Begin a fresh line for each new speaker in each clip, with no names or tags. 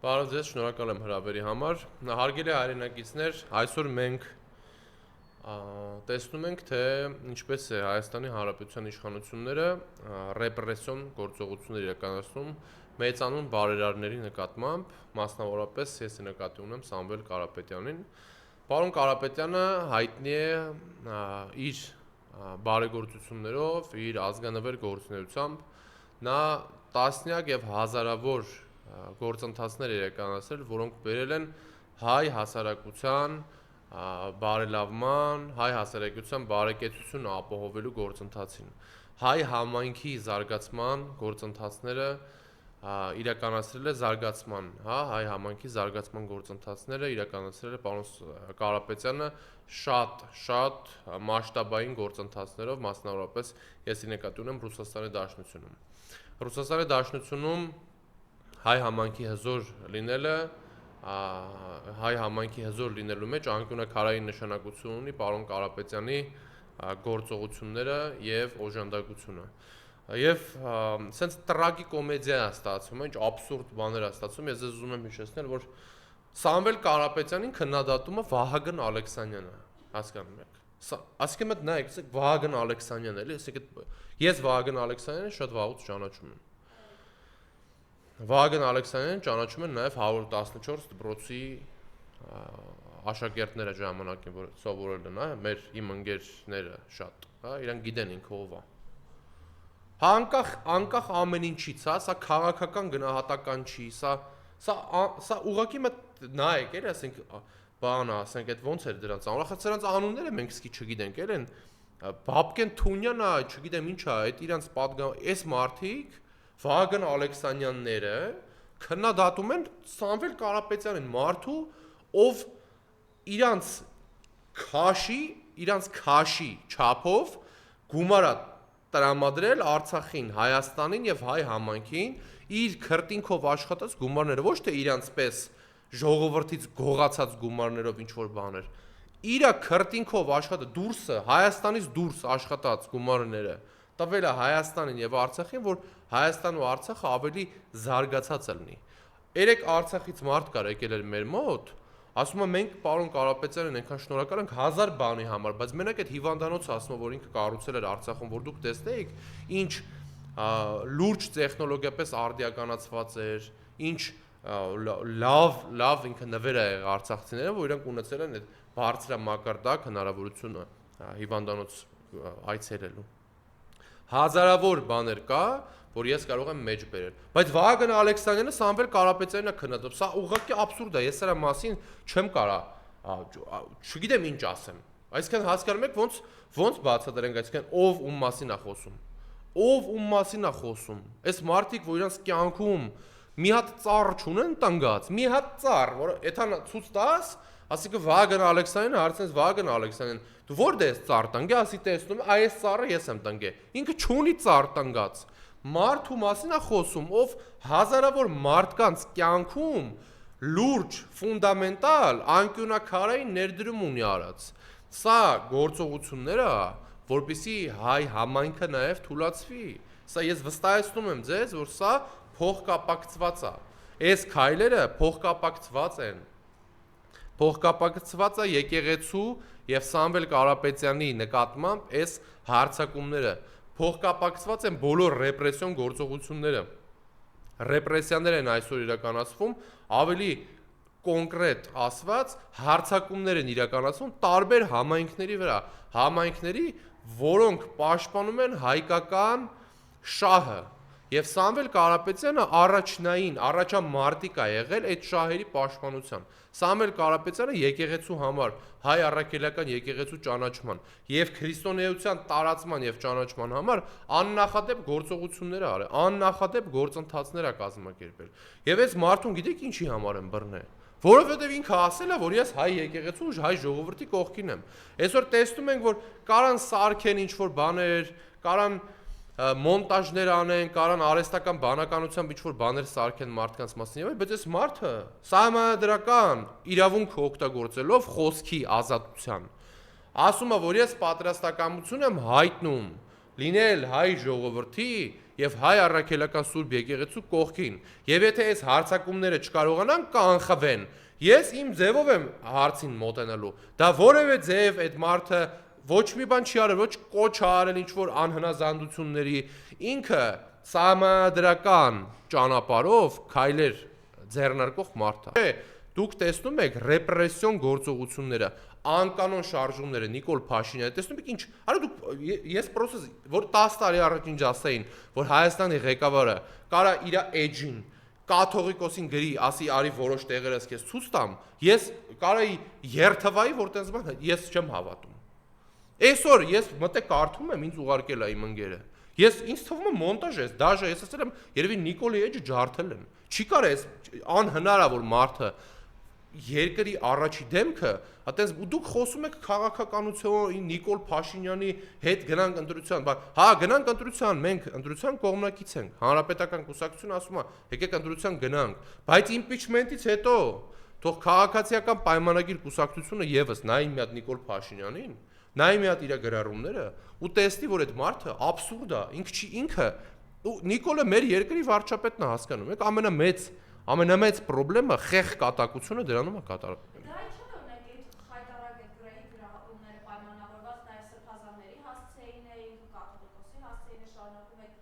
Բարև ձեզ, շնորհակալ եմ հրավերի համար։ Հարգելի հայրենակիցներ, այսօր մենք տեսնում ենք, թե ինչպես է Հայաստանի Հանրապետության իշխանությունները ռեպրեսիոն գործողություններ իրականացնում մեծանուն բարերարների նկատմամբ, մասնավորապես ես նկատի ունեմ Սամվել Կարապետյանին։ Պարոն Կարապետյանը հայտնի է իր բարեգործություններով, իր ազգանվեր գործունեությամբ, նա տասնյակ եւ հազարավոր գործընթացներ իրականացրել, որոնք բերել են հայ հասարակության բարելավման, հայ հասարակության բարեկեցությունը ապահովելու գործընթացին։ Հայ համայնքի զարգացման գործընթացները իրականացրել է զարգացման, հայ համայնքի զարգացման գործընթացները իրականացրել է պարոն Կարապետյանը շատ մասշտաբային գործընթացներով, մասնավորապես ես նկատի ունեմ Ռուսաստանի Դաշնությունում։ Ռուսաստանի Դաշնությունում հայ համայնքի հզոր լինելը, հայ համայնքի հզոր լինելու մեջ անկյունաքարային նշանակություն ունի պարոն Կարապետյանի գործողությունները եւ օժանդակությունը։ Եվ սենց տրագիկոմեդիա է ստացվում, ինչ աբսուրդ բաներ է ստացվում, ես ուզում եմ հիշեցնել, որ Սամվել Կարապետյանին քննադատում է Վահագն Ալեքսանյանը, հասկանում եք։ Ասիկա մեկ նայեք, Վահագն Ալեքսանյան էլի, ես Վահագն Ալեքսանյանին շատ վաղուց ճանաչում եմ։ Վահագն Ալեքսանյանին ճանաչում են նաև 114 դպրոցի աշակերտները ժամանակին, որ սովորել են, մեր իմ ընկերները շատ, իրանք գիտեն ինքը ով է։ Անկախ ամեն ինչից, սա քաղաքական գնահատական չի, սա ուղղակի մեկ նայեք, էլի, ասենք բանը, ասենք այդ ոնց էր դրանց անունը, սրանց անունները մենք սկի չգիտենք, էլ են Բաբկեն Թունյանը, չգիտեմ ինչ է, այդ իրանց պատգամ, այս մարդիկ Վահագն Ալեքսանյանները քննադատում են Սամվել Կարապետյանին, մարդու, ով իրանց քաշի չափով գումար է տրամադրել Արցախին, Հայաստանին եւ հայ համայնքին իր քրտինքով աշխատած գումարները, ոչ թե իրանց պես ժողովրդից գողացած գումարներով ինչ որ բաներ։ Իրա քրտինքով դուրսը, Հայաստանից դուրս աշխատած գումարները տվել է Հայաստանին եւ Արցախին, որ Հայաստանն ու Արցախը ավելի զարգացած լինի։ Երեք Արցախից մարդ կար եկել էր մեր մոտ, ասում է մենք պարոն Կարապետյանին այնքան շնորհակալ ենք 1000 բանի համար, բայց մենակ այդ հիվանդանոցը ասում է, որ ինքը կառուցել էր Արցախում, որ դուք տեսնեիք, ինչ լուրջ տեխնոլոգիապես արդիականացված էր, ինչ լավ ինքը նվեր է եղել արցախցիները, որ իրանք ունեցել են այդ բարձրամակարդակ հնարավորությունը հիվանդանոց այցելելու։ Հազարավոր բաներ կա, որ ես կարող եմ մեջ բերել, բայց Վահագն Ալեքսանյանը Սամվել Կարապետյանին է քննադատում, սա ուղղակի աբսուրդ է, ես սրա մասին չեմ կարա, չգիտեմ ինչ ասեմ, այսինքն հասկանում եք ոնց բացատրենք, այսինքն ով ում մասին է խոսում, այս մարդիկ, որ իրանց կյանքում մի հատ ծառ չունեն տնգած, մի հատ ծառ, որ էթան ցույց տաս, ասիկա Վահագն Ալեքսանյանը հարցնես Վահագն Ալեքսանյան, դու որտե ես ծառ տնգե, ասի տեսնում, այս ծառը ես եմ տնգե, ինքը չունի ծառ տնգած, մարդու մասին է խոսում, ով հազարավոր մարդկանց կյանքում լուրջ, ֆունդամենտալ, անկյունաքարային ներդրում ունի արած, սա գործողությունները, որպեսզի հայ համայնքը նաև թուլացվի, սա ես վստահեցնում եմ ձեզ, որ սա փոխկապակցված է, այս քայլերը փոխկապակցված են, փոխկապակցված է եկեղեցու եւ Սամվել Կարապետյանի նկատմամբ այս հարձակումները, փոխկապակցված են բոլոր ռեպրեսիոն գործողությունները, ռեպրեսիաներ են այսօր իրականացվում, ավելի կոնկրետ ասված հարձակումներ են իրականացվում տարբեր համայնքների վրա, համայնքների, որոնք պաշտպանում են հայկական շահը եւ Սամվել Կարապետյանը առաջամարտիկ է եղել այդ շահերի պաշտպանության։ Սամվել Կարապետյանը եկեղեցու համար, հայ առաքելական եկեղեցու ճանաչման եւ քրիստոնեության տարածման եւ ճանաչման համար աննախադեպ գործողություններ արել, աննախադեպ գործընթացներ է կազմակերպել։ Եվ այս մարդուն գիտեք ինչի համար են բռնել։ Որովհետև ինքը ասել է, որ ես հայ եկեղեցու ու հայ ժողովրդի կողքին եմ։ Այսօր տեսնում ենք, որ կարան սարքեն ինչ-որ բաներ, կարան մոնտաժներ անեն, կարան արհեստական բանականությամբ ինչ-որ բաներ սարքեն մարդկանց մասին, բայց այս մարդը սահմանադրական իրավունք օգտագործելով խոսքի ազատության ասում է, որ ես պատրաստակամություն եմ հայտնում լինել հայ ժողովրդի եւ հայ առաքելական Սուրբ եկեղեցու կողքին։ Եվ եթե այս հարցակումները չկարողանան կանխվեն, ես իմ ձևով եմ հարցին մոտենալու։ Դա որևէ ձև այդ մարդը ոչ մի բան չի արել, ոչ կոչ արել ինչ որ անհնազանդությունների, ինքը սահմանադրական ճանապարհով քայլեր ձեռնարկող մարդ է։ Դուք տեսնում եք ռեպրեսիոն գործողությունները, անկանոն շարժումները Նիկոլ Փաշինյանը, տեսնում եք ինչ, արա դուք ես պրոցես, որ 10 տարի առաջ ինչ ասեին, որ Հայաստանի ղեկավարը կարա իր էջին կաթողիկոսին գրի, ասի արի որոշ տեղերս քեզ ցույց տամ, ես կարայի երթվայի, որ տես բան, ես չեմ հավատում։ Այսօր ես մտե կարդում եմ, ինձ ուղարկել է իմ ընկերը։ Ես ինձ թվում է մոնտաժ է, դաժե ես ասել եմ, երևի Նիկոլի էջը ջարդել են։ Չի կարա այս անհնարավոր մարդը երկրի առաջի դեմքը, այտենց դուք խոսում եք քաղաքականություն Նիկոլ Փաշինյանի հետ գնանք ընտրության, հա գնանք ընտրության, մենք ընտրության կողմնակից ենք, հանրապետական կուսակցությունը ասում է, եկեք ընտրության գնանք, բայց իմպիչմենտից հետո թող քաղաքացիական պայմանագիր կուսակցությունը եւս նայի մի հատ Նիկոլ Փաշինյանին, նայի մի հատ իր գրառումները ու տեսնի, որ այդ մարդը աբսուրդ է, ինքը Նիկոլը մեր երկրի վարչապետն է հասկանում, եք ամենամեծ խնդրեմը խեղ կատակությունը դրանում է կատարվում։
Դա ինչ է օրինակ այդ խայտարակ գրայի գրառումները պայմանավորված նաև սրբազանների հասցեին էին, կաթողիկոսի հասցեին շարունակում եք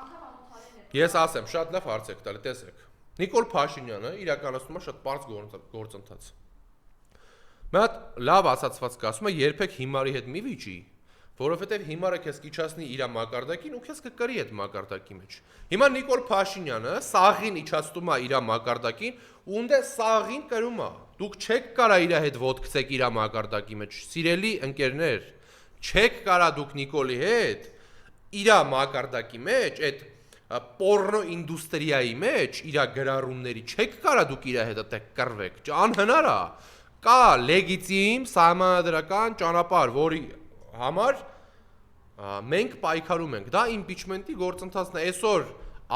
անգամ ամոթալին է։
Ես ասեմ, շատ լավ հարց եք տալի, տեսեք։ Նիկոլ Փաշինյանը իրականացնում է շատ པարզ գործընթաց։ Մի հատ լավ ասացված կասում է, երբեք հիմարի հետ մի վիճի, որովհետև հիմարը քեզ կիչացնի իր մակարդակին ու քեզ կկրի այդ մակարդակի մեջ։ Հիմա Նիկոլ Փաշինյանը սաղին իջացնում է իր մակարդակին ու ունդե սաղին կրում է։ Դուք չեք կարա իր հետ ոտքցեք իր մակարդակի մեջ։ Սիրելի ընկերներ, չեք կարա դուք Նիկոլի հետ իր մակարդակի մեջ, այդ պորնո ինդուստրիայի մեջ, իր գրառումների չեք կարա դուք իր հետ այդտեղ կռվեք։ Անհնար է։ Կա լեգիտիմ սահմանադրական ճանապարհ, որի համար մենք պայքարում ենք։ Դա իմպիչմենտի գործընթացն է։ Այսօր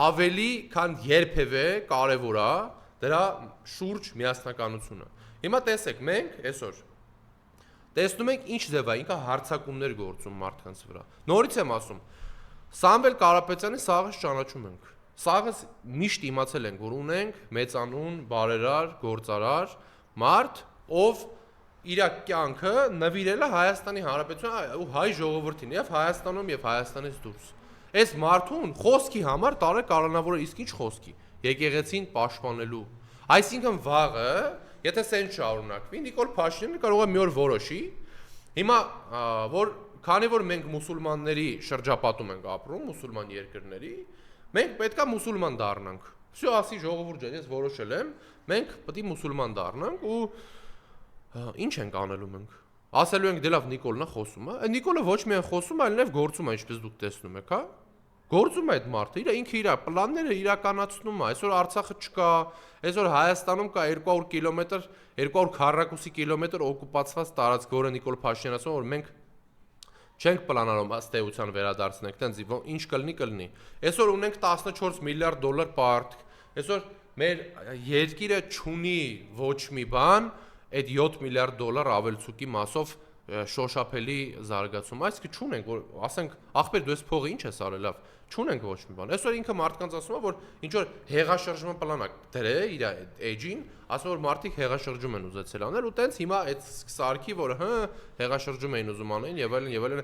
ավելի քան երբևէ կարևոր է դրա շուրջ միասնականությունը։ Հիմա տեսեք, մենք այսօր տեսնում ենք ինչ ձև է, ինքը հարցակումներ գործում մարդկանց վրա։ Նորից եմ ասում, Սամվել Կարապետյանի սաղը ճանաչում ենք։ Սաղը միշտ իմացել ենք, որ ունենք մեծանուն, բարերար, գործարար մարդ, ով իր կյանքը նվիրել է Հայաստանի Հանրապետության ու հայ ժողովրդին եւ Հայաստանում եւ Հայաստանից դուրս։ Այս մարդուն խոսքի համար տարե կալանավորը իսկ ինչ խոսքի, եկեղեցին պաշտպանելու։ Այսինքն վաղը, եթե սեն շարունակվի, Նիկոլ Փաշինյանը կարող է մի օր որոշի, հիմա որ քանի որ մենք մուսուլմանների շրջապատում ենք ապրում, մուսուլման երկրների, մենք պետքա մուսուլման դառնանք։ Всё, ասի ժողովուրդ ջան, ես որոշել եմ, մենք պետք է մուսուլման դառնանք ու ինչ ենք անելու մենք։ Ասելու ենք դե լավ Նիկոլն է խոսում, հա։ Նիկոլը ոչ միայն խոսում, այլ նաև գործում է, ինչպես դուք տեսնում եք, հա։ Գործում է այդ մարդը, ինքը իր պլանները իրականացնում է։ Այսօր Արցախը չկա, այսօր Հայաստանում կա 200 կիլոմետր, 200 քառակուսի կիլոմետր օկուպացված տարածք, որը Նիկոլ Փաշինյանն ասում որ մենք չենք պլանանում ըստ էության վերադարձնենք, տենց ինչ կլինի։ Այսօր ունենք 14 միլիարդ դոլար պարտք։ Այսօր մեր երկիրը չունի ոչ մի բան, այդ 7 միլիարդ դոլար ավելցուկի մասով շոշափելի զարգացում, այսինքն չունենք, որ ասենք, ախպեր դու այս փողը ինչ ես արել, լավ, չունենք ոչ մի բան։ Այսօր ինքը մարդկանց ասում է, որ ինչ որ հեղաշրջման պլան է դրել իր էջին, ասում որ մարդիկ հեղաշրջում են ուզեցել անել ու տենց հիմա այդ սարքի, որ հեղաշրջում էին ուզում անեն եւ այլն,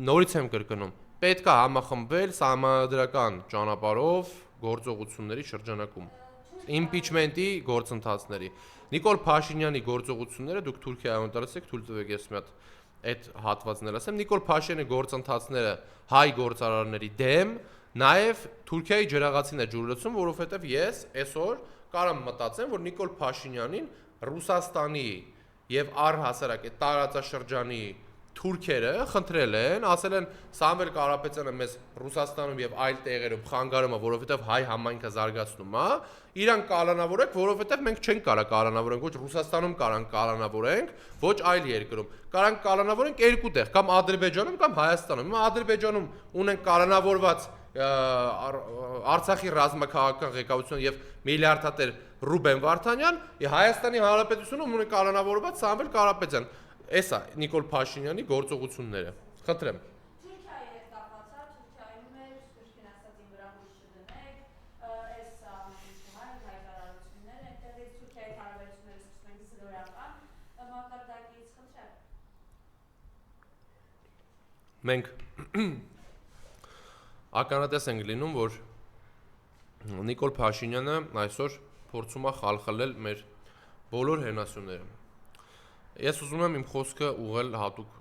նորից եմ կրկնում, պետք է համախմբվել սահմանադրական ճանապարհով գործողությունների շրջանակում, իմպիչմենտի գործընթացների։ Նիկոլ Փաշինյանի գործողությունները դուք Թուրքիայում տարածեք, թույլ տվեք ես մի հատ այդ հատվածն ասեմ։ Նիկոլ Փաշինյանի գործընթացները հայ գործարարների դեմ, նաև Թուրքիայի ջրաղացին է ջուրլացում, որովհետև ես այսօր կարամ մտածեմ, որ Նիկոլ Փաշինյանին Ռուսաստանի եւ առհասարակ այդ տարածաշրջանի թուրքերը խնդրել են, ասել են Սամվել Կարապետյանը մեզ Ռուսաստանում եւ այլ տեղերում խանգարում է, որովհետեւ հայ համայնքը զարգացնում է, իրան կալանավորեք, որովհետեւ մենք չենք կարա կալանավորենք, ոչ Ռուսաստանում կարան կալանավորենք, ոչ այլ երկրում։ Կարան կալանավորենք երկու տեղ, կամ Ադրբեջանում, կամ Հայաստանում։ Հիմա Ադրբեջանում ունենք կալանավորված Արցախի ռազմաքաղաքական ղեկավարություն եւ միլիարդատեր Ռուբեն Վարդանյան, Հայաստանի Հանրապետությունում ունենք կալանավորված Սամվել Կարապետյան։ Էսա Նիկոլ Փաշինյանի գործողությունները։ Խնդրեմ։
Թուրքիայի հետ կապված
մենք ականատես ենք լինում, որ Նիկոլ Փաշինյանը այսօր փորձում է խալխլել մեր բոլոր հենասյուները։ Ես ուզում եմ իմ խոսքը ուղղել հատուկ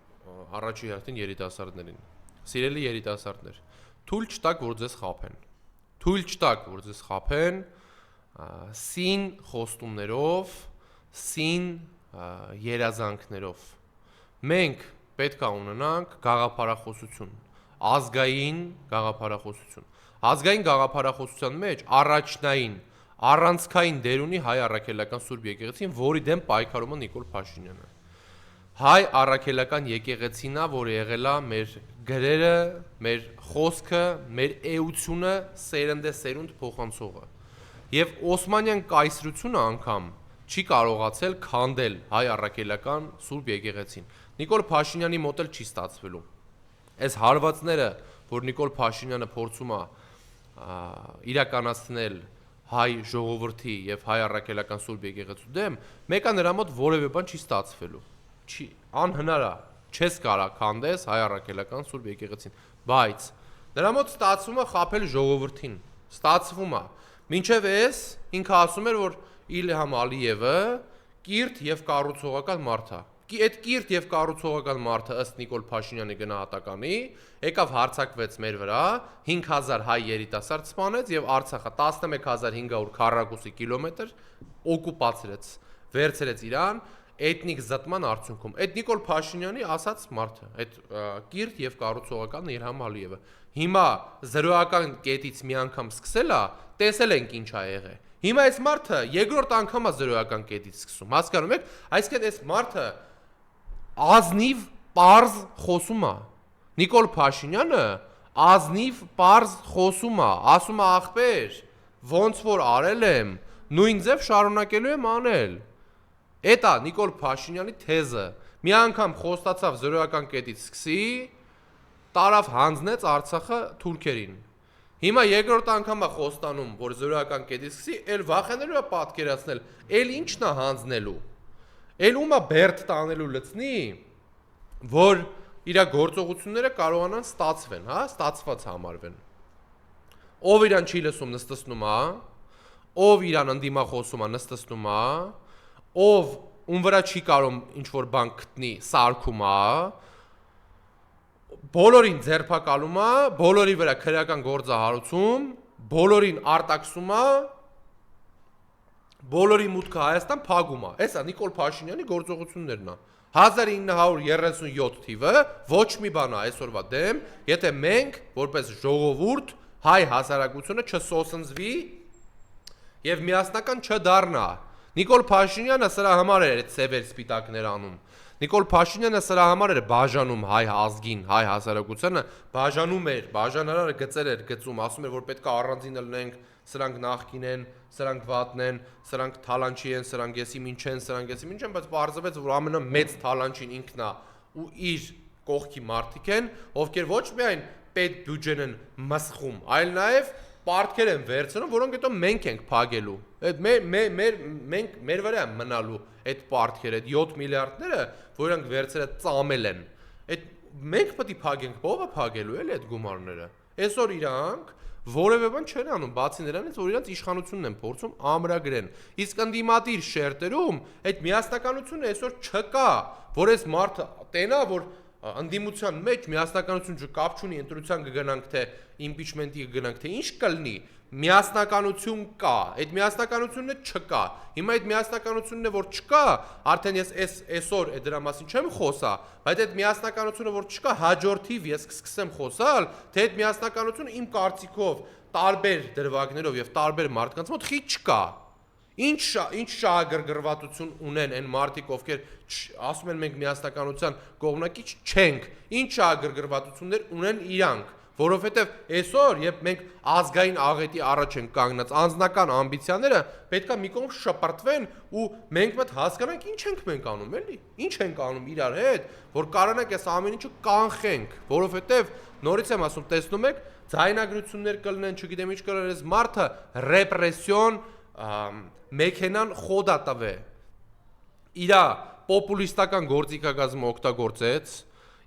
առաջի հերթին երիտասարդներին։ Սիրելի երիտասարդներ, թույլ չտաք, որ ձեզ խաբեն։ Թույլ չտաք, որ ձեզ խաբեն սին խոստումներով, սին երազանքներով։ Մենք պետք է ունենանք գաղափարախոսություն, ազգային գաղափարախոսություն։ Ազգային գաղափարախոսության մեջ առաջնային առանցքային դեր ունի հայ առաքելական Սուրբ եկեղեցին, որի դեմ պայքարում է Նիկոլ Փաշինյանը։ Հայ առաքելական եկեղեցին է, որ եղել է մեր գրերը, մեր խոսքը, մեր էությունը սերնդեսերունդ փոխանցողը։ Եվ Օսմանյան կայսրությունը անգամ չի կարողացել քանդել հայ առաքելական Սուրբ եկեղեցին։ Նիկոլ Փաշինյանի մոտ էլ չի ստացվելու։ Այս հարվածները, որ Նիկոլ Փաշինյանը փորձում է իրականացնել հայ ժողովրդի եւ հայ առաքելական Սուրբ եկեղեցու դեմ, մեկը նրա մոտ որևէ բան չի ստացվելու։ Չի անհնար է, չես կարա քանդես հայ առաքելական Սուրբ եկեղեցին, բայց նրա մոտ ստացվում է խաբել ժողովրդին, ստացվում է։ Մինչև էս ինքը ասում էր, որ Իլհամ Ալիևը կիրթ եւ կառուցողական մարդ է։ Այդ կիրթ եւ կառուցողական մարդը ըստ Նիկոլ Փաշինյանի գնահատականի եկավ հարձակվեց մեր վրա, 5000 հայ երիտասարդ սպանեց եւ Արցախը 11500 քառակուսի կիլոմետր օկուպացրեց, վերցրեց իրան էթնիկ զտման արդյունքում։ Այդ Նիկոլ Փաշինյանի ասած մարդը, այդ կիրթ եւ կառուցողական Իլհամ Ալիևը։ Հիմա զրոյական կետից մի անգամ սկսել է, տեսել ենք ինչ ա եղել։ Հիմա այս մարդը երկրորդ անգամ է զրոյական կետից սկսում։ Հասկանում եք, այսինքն այս մարդը ազնիվ պարզ խոսում է։ Նիկոլ Փաշինյանը ազնիվ պարզ խոսում է, ասում է ախպեր, ոնց որ արել եմ, նույն ձև շարունակելու եմ անել։ Էդ է Նիկոլ Փաշինյանի թեզը։ Մի անգամ խոստացավ զրոյական կետից սկսի, տարավ հանձնեց Արցախը թուրքերին։ Հիմա երկրորդ անգամ է խոստանում, որ զրոյական կետից սկսի, էլ վախենալու է պատկերացնել, էլ ինչն է հանձնելու։ Էլ ում է բերդ տանելու լցնի, որ իր գործողությունները կարողանան ստացվեն, հա, ստացված համարվեն։ Ով իրան չի լսում, նստեցնում է, ով իրան ընդդիմախոսում է, նստեցնում է, ով ում վրա չի կարող ինչ-որ բան գտնի, սարքում է, բոլորին ձերբակալում է, բոլորի վրա քրեական գործ է հարուցում, բոլորին արտաքսում է, բոլորի մուտքը Հայաստան փակում է։ Էսա Նիկոլ Փաշինյանի գործողություններն է։ 1937 թիվը ոչ մի բան է այսօրվա դեմ, եթե մենք որպես ժողովուրդ հայ հասարակությունը չսոսնձվի եւ միասնական չդառնա։ Նիկոլ Փաշինյանը սրա համար էր այդ սևեր սպիտակներ անում։ Նիկոլ Փաշինյանը սրա համար էր բաժանում հայ ազգին, հայ հասարակությանը, բաժանում էր, բաժանարարը գծեր էր գծում, ասում էր, որ պետք է առանձին լինենք, սրանք նախկին են, սրանք վատն են, սրանք թալանչի են, սրանք եսիմ ինչ են, սրանք եսիմ ինչ են, բայց պարզվեց, որ ամենամեծ թալանչին ինքն է ու իր կողքի մարդիկ են, ովքեր ոչ միայն պետ բյուջեն են մսխում, այլ նաև պարտքեր են վերցնում, որոնք հետո մենք ենք փակելու։ Այդ մեր վրա է մնալու այդ պարտքերը, այդ 7 միլիարդները, որոնք վերցրել ծամել են։ Այդ մենք պետք է փակենք, ո՞վ է փակելու էլի այդ գումարները։ Այսօր իրանք որևէ բան չեն անում, բացի նրանից, որ իրանք իշխանությունն են փորձում ամրագրեն։ Իսկ ընդդիմադիր շերտերում այդ միասնականությունը այսօր չկա, որ այս մարդը տենա, որ ընդդիմության մեջ միասնականություն չկապ չունի, ընտրության կգնանք թե impeachment-ի կգնանք թե ինչ կլինի, միասնականություն կա, այդ միասնականությունը չկա։ Հիմա այդ միասնականությունն է, որ չկա, արդեն ես այսօր այդ դրա մասին չեմ խոսա, բայց այդ միասնականությունը, որ չկա, հաջորդիվ ես կսկսեմ խոսալ, թե այդ միասնականությունը իմ կարծիքով տարբեր դրվագներով եւ տարբեր մարդկանց մոտ խիտ չկա։ Ինչ շահագրգռվածություն ունեն այն մարդիկ, ովքեր ասում են մենք միասնականության կողմնակից չենք, ինչ շահագրգռվածություններ ունեն իրանք, որովհետև այսօր, երբ մենք ազգային աղետի առաջ ենք կանգնած, անձնական ամբիցիաները պետք է մի կողմ շպրտվեն ու մենք մոտ հասկանանք ինչ ենք մենք անում, էլի, ինչ ենք անում իրար հետ, որ կարողանանք այս ամեն ինչը կանխենք, որովհետև նորից եմ ասում, տեսնում եք, ձայնագրություններ կլինեն, չգիտեմ ինչ կլինեն, այս մարդը ռեպրեսիոն մեքենան խոդա տվե, իրա պոպուլիստական գործիքագազմը օգտագործեց,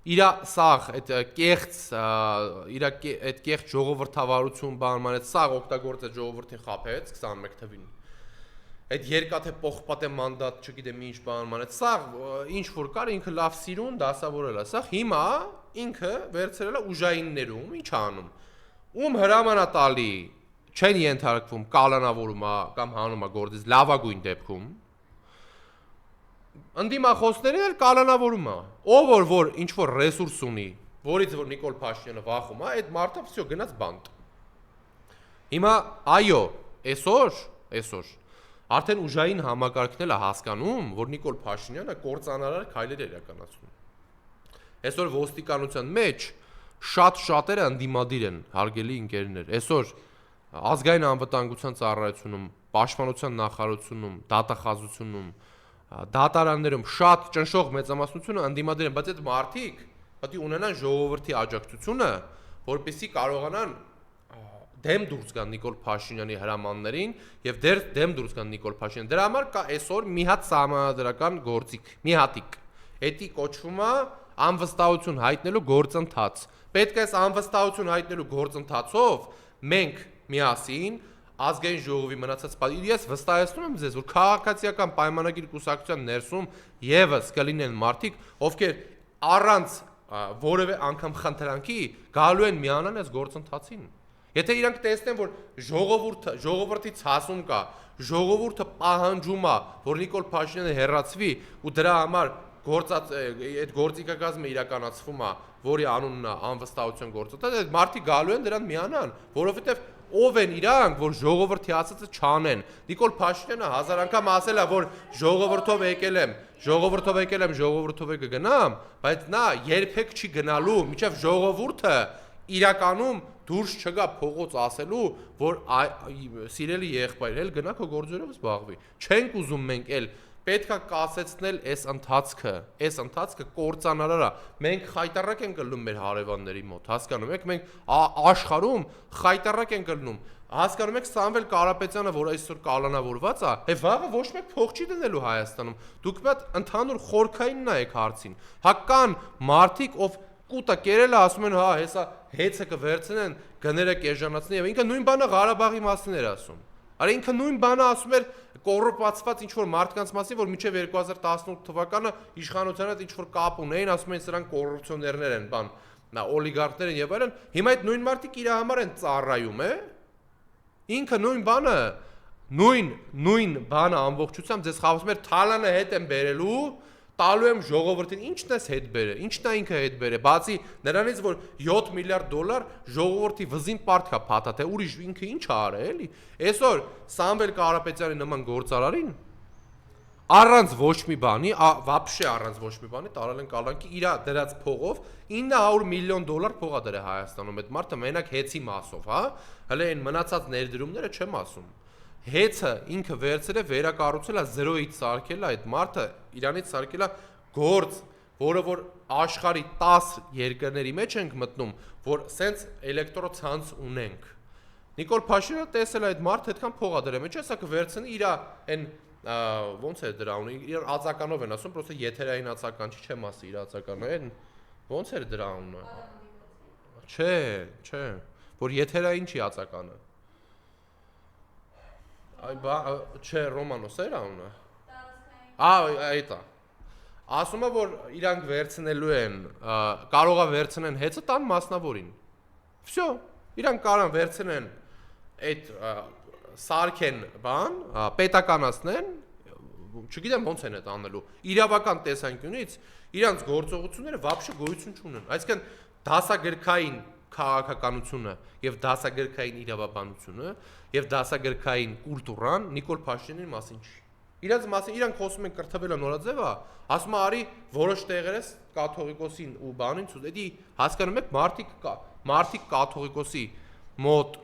իր սաղ այդ կեղծ իր այդ կեղծ ժողովրդավարություն բանման այդ սաղ օգտագործեց ժողովրդին խափեց 21 թվին այդ երկաթե պողպատե մանդատ չգիտեմ ինչ բանման այդ սաղ ինչ որ կար ինքը լավ սիրուն դասավորել է սաղ հիմա ինքը վերցրել է ուժայիններում ինչ անում ում հրամանա տալի չեն ենթարկվում կալանավորում կամ հանում է գործից լավագույն դեպքում ընդդիմախոսներին էլ կալանավորում է ով որ ինչ որ ռեսուրս ունի որից որ Նիկոլ Փաշինյանը վախում է այդ մարդը վсё գնաց բանտ հիմա այո այսօր արդեն ուժային համակարգն էլ է հասկանում որ Նիկոլ Փաշինյանը կործանարար քայլեր է իրականացնում այսօր ոստիկանության մեջ շատերը ընդդիմադիր են հարգելի ընկերներ այսօր ազգային անվտանգության ծառայությունում պաշտպանության նախարարությունում դատախազությունում դատարաններում շատ ճնշող մեծամասնությունը ընդդիմադիր են բայց այդ մարդիկ պետք է ունենան ժողովրդի աջակցությունը որպեսզի կարողանան դեմ դուրս գան Նիկոլ Փաշինյանի հրամաններին եւ դեմ դուրս գան Նիկոլ Փաշինյանը դրա համար կա այսօր մի հատ սահմանադրական գործիք մի հատիկ էդի կոչվում է անվստահություն հայտնելու գործընթաց պետք է այս անվստահություն հայտնելու գործընթացով մենք միասին ազգային ժողովի մնացած ես վստահեցնում եմ ձեզ որ քաղաքացիական պայմանագիր կուսակցության ներսում եւս կլինեն մարդիկ ովքեր առանց որևէ անգամ խնդրանքի գալու են միանան այս գործընթացին եթե իրանք տեսնեն որ ժողովրդի ցասում կա ժողովուրդը պահանջում է որ Նիկոլ Փաշինյանը հեռացվի ու դրա համար այդ գործիքակազմը իրականացվում է որի անունն է անվստահություն գործընթաց այդ մարդիկ գալու են դրան միանան որովհետեւ ով են իրանք որ ժողովրդի ասածը չանեն Նիկոլ Փաշինյանը հազար անգամ ասել է որ ժողովրդով եկել եմ ժողովրդով կգնամ բայց նա երբեք չի գնալու մինչև ժողովուրդը իրականում դուրս չգա փողոց ասելու որ սիրելի եղբայր էլ գնա քո գործերով զբաղվի չենք ուզում մենք էլ պետք է կասեցնել այս ընթացքը կործանարար է մենք խայտարակ ենք ելնում մեր հարևանների մոտ հասկանում եք մենք աշխարհում խայտարակ ենք ելնում հասկանում եք Սամվել Կարապետյանը որ այսօր կալանավորված է վաղը ոչ մեկ փող չի դնելու Հայաստանում դուք մի հատ ընդհանուր խորքային նայեք հարցին հական մարդիկ ով կուտը կերել է ասում են հա հեսա հեծը կվերցնեն գները կեժանացնեն եւ ինքը նույն բանը Ղարաբաղի մասին էր ասում Արա ինքը նույն բանը ասում էր կոռուպացված ինչ որ մարդկանց մասին, որ մինչև 2018 թվականը իշխանության հետ ինչ որ կապ ունեին, ասում են սրանք կոռուպցիոներներ են, բան, նա օլիգարխներ են եւ այլն, հիմա այդ նույն մարդիկ իր համար են ծառայում, Ինքը նույն բանը ամբողջությամբ ձեզ խաղացում էր Թալանը հետ են բերելու տալու եմ ժողովրդին ինչն էս հետ բերե ինչն է ինքը հետ բերե բացի նրանից որ 7 միլիարդ դոլար ժողովրդի վզին պարտք է փաթա թե ուրիշ ինքը ինչ ա արել էլի այսօր Սամվել Կարապետյանի նման գործարարին առանց ոչ մի բանի вообще առանց ոչ մի բանի տարել են կալանքի իր դրած փողով 900 միլիոն դոլար փող ա դրել Հայաստանում այդ մարդը մենակ հեծի մասով հա հələ այն մնացած ներդրումները չեմ ասում Հեծը ինքը վերցել է վերակառուցել է 0-ից սարքել է այդ մարդը իրանից սարքել է գործ որը որ աշխարհի 10 երկրների մեջ ենք մտնում որ սենց էլեկտրոցանց ունենք Նիկոլ Փաշինյանը տեսել է այդ մարդը այդքան փող ա դրել մեջ հեսա կվերցնի իր այն ոնց է դրա ունի իր ածականով են ասում պրոստը եթերային ածական չի չեմ ասի իր ածականը այն ոնց էր դրա անունը չէ որ եթերային չի ածականը Չէ, Ռոմանոս էր անունը։ Այդ է։ Ասում է որ իրանք վերցնելու են, կարող է վերցնեն հեծը տան մասնավորին։ Всё, իրանք կարան վերցնեն այդ սարքեն բան, պետականացնեն, չգիտեմ ոնց են այդ անելու։ Իրավական տեսանկյունից իրանք գործողությունները вообще գոյություն չունեն։ Այսինքն դասագրքային քաղաքականությունը եւ դասագրքային իրավաբանությունը եւ դասագրքային կուլտուրան Նիկոլ Փաշինյանի մասին չի։ Իրանց մասին իրանք խոսում են կրթվելը նորաձևա, ասում է արի որոշ տեղերես կաթողիկոսին ու բանին ցույց։ Էդի հասկանում եք մարդիկ կաթողիկոսի մոտ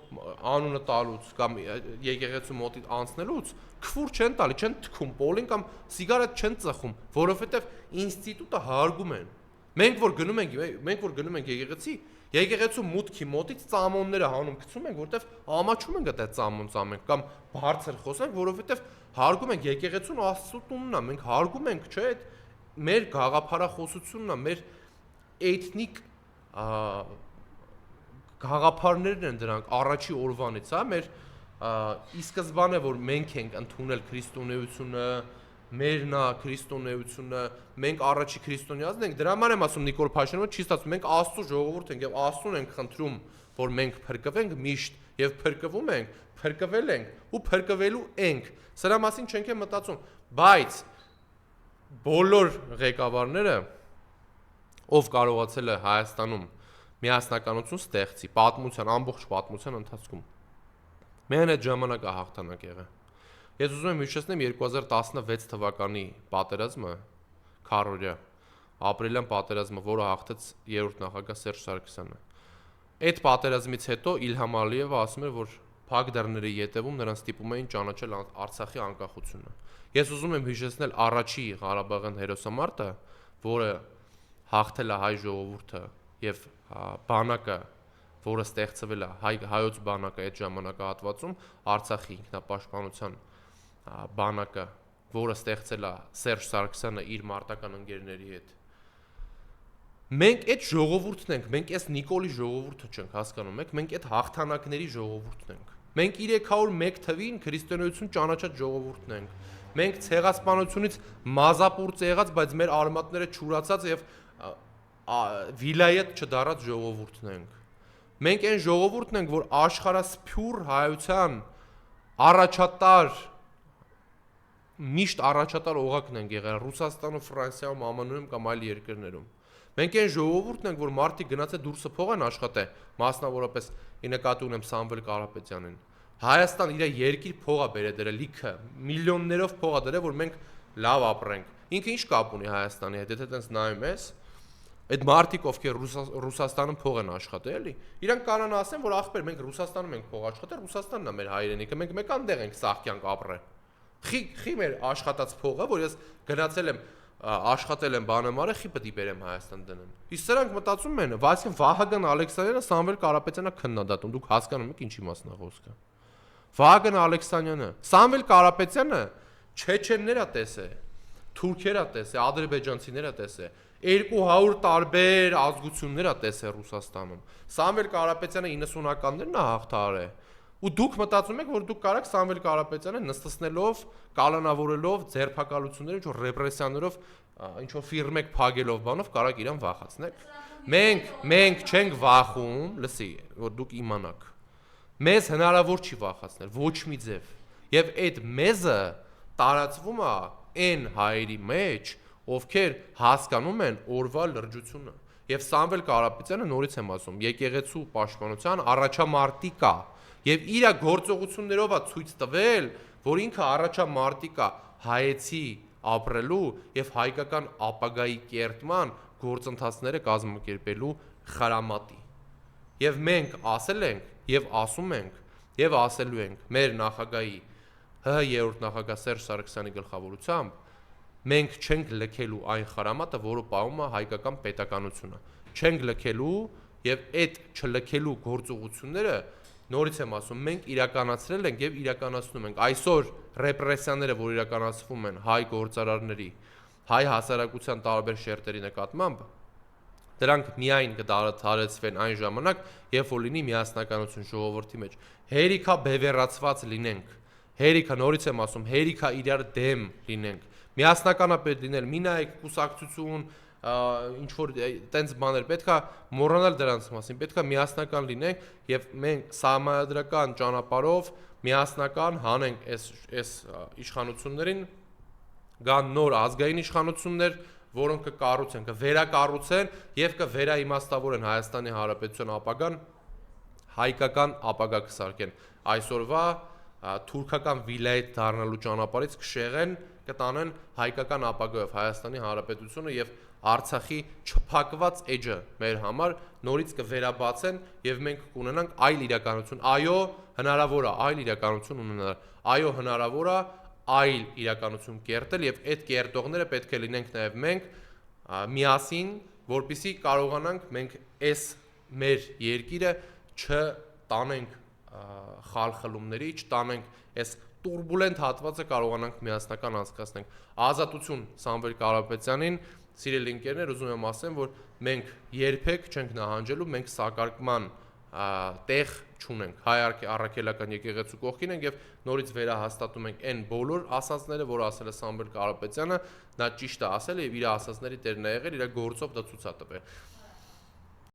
անունը տալուց կամ եկեղեցու մոտից անցնելուց քֆուր չեն տալի, չեն թքում պոլին կամ սիգարետ չեն ծխում, որովհետեւ ինստիտուտը հարգում են։ Մենք որ գնում ենք եկեղեցու մուտքի մոտից ծամոնները հանում գցում ենք, որտեվ ամաչում ենք այդ ծամոն կամ բարձր խոսենք, որովհետեւ հարգում ենք եկեղեցուն Աստծո տունն է, մենք հարգում ենք, չէ՞, մեր գաղափարախոսությունն է, մեր էթնիկ գաղափարներն են դրանք առաջի օրվանից, հա, մեր ի սկզբանե որ մենք ենք ընդունել քրիստոնեությունը, մերն է քրիստոնեությունը, մենք առաջի քրիստոնեացն ենք, դրա համար եմ ասում Նիկոլ Փաշինյանը չի ստացվում, մենք Աստծո ժողովուրդ ենք եւ Աստծուն ենք խնդրում, որ մենք փրկվենք միշտ եւ փրկվում ենք, փրկվել ենք ու փրկվելու ենք։ Սրա մասին չենք մտածում, բայց բոլոր ղեկավարները, ով կարողացել է Հայաստանում միասնականություն ստեղծի պատմության, ամբողջ պատմության ընթացքում, մեն այդ ժամանակը հաղթանակ եղել։ Ես ուզում եմ հիշեցնեմ 2016 թվականի պատերազմը, քարորյա, ապրիլյան պատերազմը, որը հաղթեց երրորդ նախագահ Սերժ Սարգսյանը։ Այդ պատերազմից հետո Իլհամ Ալիևը ասում էր, որ փակ դռների ետևում նրան ստիպում էին ճանաչել Արցախի անկախությունը։ Ես ուզում եմ հիշեցնել առաջի Ղարաբաղյան հերոսամարտը, որը հաղթել է հայ ժողովուրդը եւ բանակը, որը ստեղծվել է հայոց բանակը այդ ժամանակահատվածում, Արցախի ինքնապաշտպանության բանակը, որը ստեղծել է Սերժ Սարգսյանը իր մարտական ընկերների հետ։ Մենք այդ ժողովուրդն ենք, մենք այս Նիկոլի ժողովուրդը չենք հասկանում, մենք այդ հաղթանակների ժողովուրդն ենք։ Մենք 301 թվին քրիստոնեություն ճանաչած ժողովուրդն ենք։ Մենք ցեղասպանությունից մազապուրծ եղած, բայց մեր արմատները չուրացած եւ վիլայետ չդարած ժողովուրդն ենք։ Մենք այն ժողովուրդն ենք, որ աշխարհասփյուռ հայության առաջատար միշտ առաջատար օղակն են եղել Ռուսաստանում, Ֆրանսիայում, ԱՄՆ-ում կամ այլ երկրներում։ Մենք այն ժողովուրդն ենք, որ մարդիկ գնացել դուրսը փող են աշխատել, մասնավորապես ի նկատի ունեմ Սամվել Կարապետյանին։ Հայաստան իր երկիր փող է բերել դրել, լիքը միլիոններով փող է դրել, որ մենք լավ ապրենք։ Ինքը ինչ կապ ունի Հայաստանի հետ, եթե տենց նայում ես, այդ մարդիկ, ովքեր Ռուսաստանում փող են աշխատել, էլի, իրանք կարան ասեն, որ ախպեր, մենք Ռուսաստանում ենք փող աշխատել, Ռուսաստանն է մեր հայրենիքը, մենք մեկ այնտեղ ենք սաղ կյանք ապրել։ Խի մեր աշխատած փողը, որ ես գնացել եմ աշխատել եմ բանամարը, խի պետք է բերեմ Հայաստան դնեմ։ Իսկ սրանք մտածում են, այսինքն Վահագն Ալեքսանյանը Սամվել Կարապետյանը քննադատում, դուք հասկանում եք ինչի մասն է խոսքը։ Վահագն Ալեքսանյանը, Սամվել Կարապետյանը չեչեններ է տեսել, թուրքեր է տեսել, ադրբեջանցիներ է տեսել, 200 տարբեր ազգություններ է տեսել Ռուսաստանում։ Սամվել Կարապետյանը 90-ականներն է հաղթարել։ Ու դուք մտածում եք, որ դուք կարաք Սամվել Կարապետյանը նստեցնելով, կալանավորելով, ձերբակալություններով, ինչ որ ռեպրեսիաներով, ինչ որ ֆիրմեք փագելով բանով կարաք իրան վախացնեք։ Մենք չենք վախում, լսի, որ դուք իմանաք։ Մեզ հնարավոր չի վախացնել ոչ մի ձև։ Եվ այդ մեզը տարածվում է այն հայերի մեջ, ովքեր հասկանում են օրվա լրջությունը։ Եվ Սամվել Կարապետյանը նորից եմ ասում, եկեղեցու պաշտպանության առաջամարտիկ է։ Եվ իր գործողություններով է ցույց տվել, որ ինքը առաջամարտիկ է հայեցի ապրելու եւ հայկական ապագայի կերտման գործընթացները կազմակերպելու խրամատի։ Եվ մենք ասել ենք եւ ասում ենք եւ ասելու ենք մեր նախագահի երրորդ նախագահ Սերժ Սարգսյանի գլխավորությամբ մենք չենք լքելու այն խրամատը, որը պահում է հայկական պետականությունը։ Չենք լքելու եւ այդ չլքելու գործողությունները նորից եմ ասում, մենք իրականացրել ենք եւ իրականացնում ենք։ Այսօր ռեպրեսիաները, որ իրականացվում են հայ գործարարների, հայ հասարակության տարբեր շերտերի նկատմամբ, դրանք միայն կդադարեցվեն այն ժամանակ, երբ որ լինի միասնականություն ժողովրդի մեջ։ Հերիքա բևեռացված լինենք։ Հերիքա, նորից եմ ասում, հերիքա իրար դեմ լինենք։ Միասնականապետ լինել, մի նայեք կուսակցություն, ինչ որ տենց բաներ պետքա մոռանալ դրանց մասին, պետքա միասնական լինենք եւ մենք սահմանադրական ճանապարհով միասնական հանենք այս իշխանություններին, գան նոր ազգային իշխանություններ, որոնք կկառուցեն, կվերակառուցեն եւ կվերաիմաստավորեն Հայաստանի Հանրապետության ապագան, հայկական ապագա կսարքեն։ Այսօրվա թուրքական վիլայետ դառնալու ճանապարհից կշեղեն, կտանեն հայկական ապագայով Հայաստանի Հանրապետությունը եւ Արցախի չփակված էջը մեր համար նորից կվերաբացեն եւ մենք կունենանք այլ իրականություն։ Այո, հնարավոր է այլ իրականություն ունենալ։ Այո, հնարավոր է այլ իրականություն կերտել եւ այդ կերտողները պետք է լինենք նաեւ մենք միասին, որպեսզի կարողանանք մենք այս մեր երկիրը չտանենք խալխլումների, չտանենք այս տուրբուլենտ հատվածը կարողանանք միասնական անցկացնենք։ Ազատություն Սամվել Կարապետյանին Սիրելի ընկերներ, ուզում եմ ասեմ, որ մենք երբեք չենք նահանջելու, մենք սակարկման տեղ չունենք։ Հայ առաքելական եկեղեցու կողքին ենք եւ նորից վերահաստատում ենք այն բոլոր ասածները, որ ասել է Սամվել Կարապետյանը, նա ճիշտ է ասել եւ իր ասածների տերն է եղել, իր գործով դա ցույց է տվել։